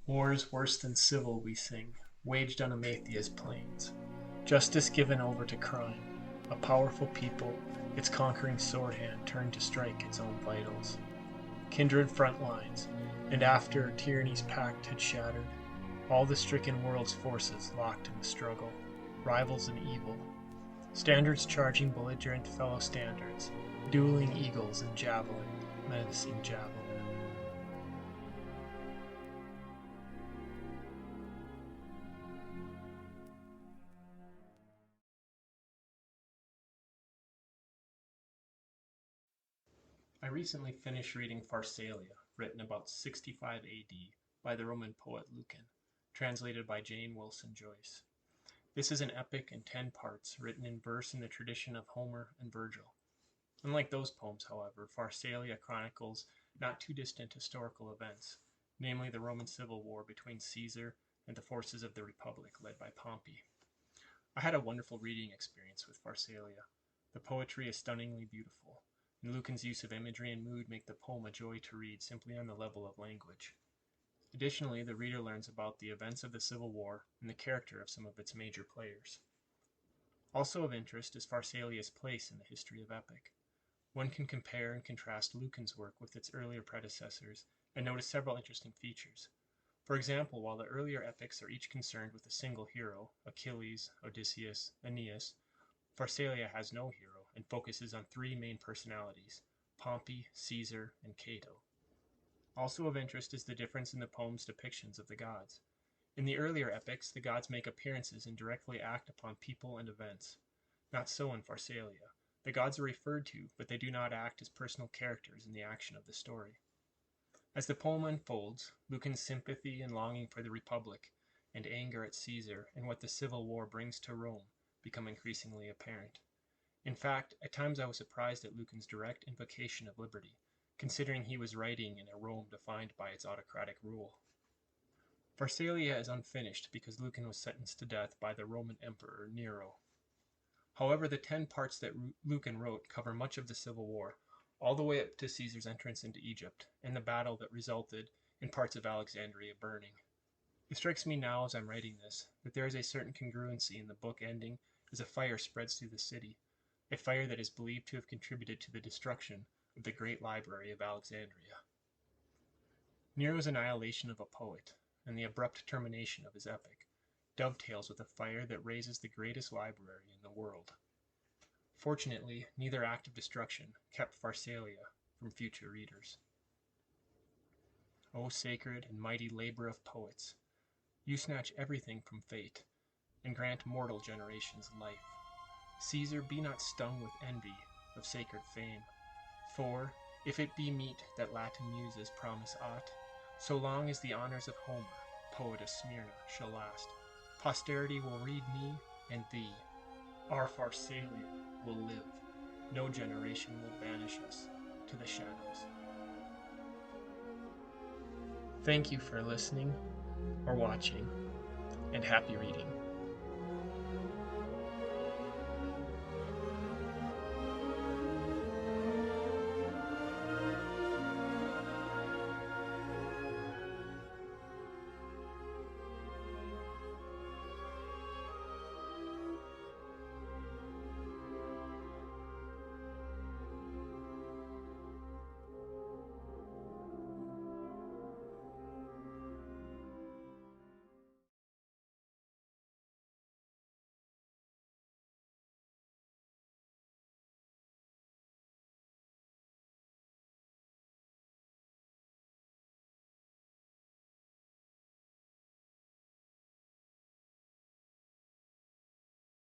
Wars worse than civil, we sing, waged on Amathia's plains. Justice given over to crime. A powerful people, its conquering sword hand turned to strike its own vitals. Kindred front lines, and after tyranny's pact had shattered, all the stricken world's forces locked in the struggle, rivals and evil. Standards charging belligerent fellow standards, dueling eagles and javelin, menacing javelin. I recently finished reading Pharsalia, written about 65 AD by the Roman poet Lucan, translated by Jane Wilson Joyce. This is an epic in 10 parts, written in verse in the tradition of Homer and Virgil. Unlike those poems, however, Pharsalia chronicles not too distant historical events, namely the Roman Civil War between Caesar and the forces of the Republic led by Pompey. I had a wonderful reading experience with Pharsalia. The poetry is stunningly beautiful, and Lucan's use of imagery and mood make the poem a joy to read simply on the level of language. Additionally, the reader learns about the events of the Civil War and the character of some of its major players. Also of interest is Pharsalia's place in the history of epic. One can compare and contrast Lucan's work with its earlier predecessors and notice several interesting features. For example, while the earlier epics are each concerned with a single hero, Achilles, Odysseus, Aeneas, Pharsalia has no hero and focuses on 3 main personalities, Pompey, Caesar, and Cato. Also of interest is the difference in the poem's depictions of the gods. In the earlier epics, the gods make appearances and directly act upon people and events. Not so in Pharsalia. The gods are referred to, but they do not act as personal characters in the action of the story. As the poem unfolds, Lucan's sympathy and longing for the Republic, and anger at Caesar and what the Civil War brings to Rome, become increasingly apparent. In fact, at times I was surprised at Lucan's direct invocation of liberty, considering he was writing in a Rome defined by its autocratic rule. Pharsalia is unfinished because Lucan was sentenced to death by the Roman Emperor Nero. However, the 10 parts that Lucan wrote cover much of the Civil War, all the way up to Caesar's entrance into Egypt, and the battle that resulted in parts of Alexandria burning. It strikes me now as I'm writing this, that there is a certain congruency in the book ending as a fire spreads through the city, a fire that is believed to have contributed to the destruction of the great library of Alexandria. Nero's annihilation of a poet, and the abrupt termination of his epic, dovetails with a fire that raises the greatest library in the world. Fortunately, neither act of destruction kept Pharsalia from future readers. O sacred and mighty labor of poets, you snatch everything from fate, and grant mortal generations life. Caesar, be not stung with envy of sacred fame, for, if it be meet that Latin muses promise aught, so long as the honors of Homer, poet of Smyrna, shall last, posterity will read me and thee. Our Pharsalia will live. No generation will banish us to the shadows. Thank you for listening or watching, and happy reading.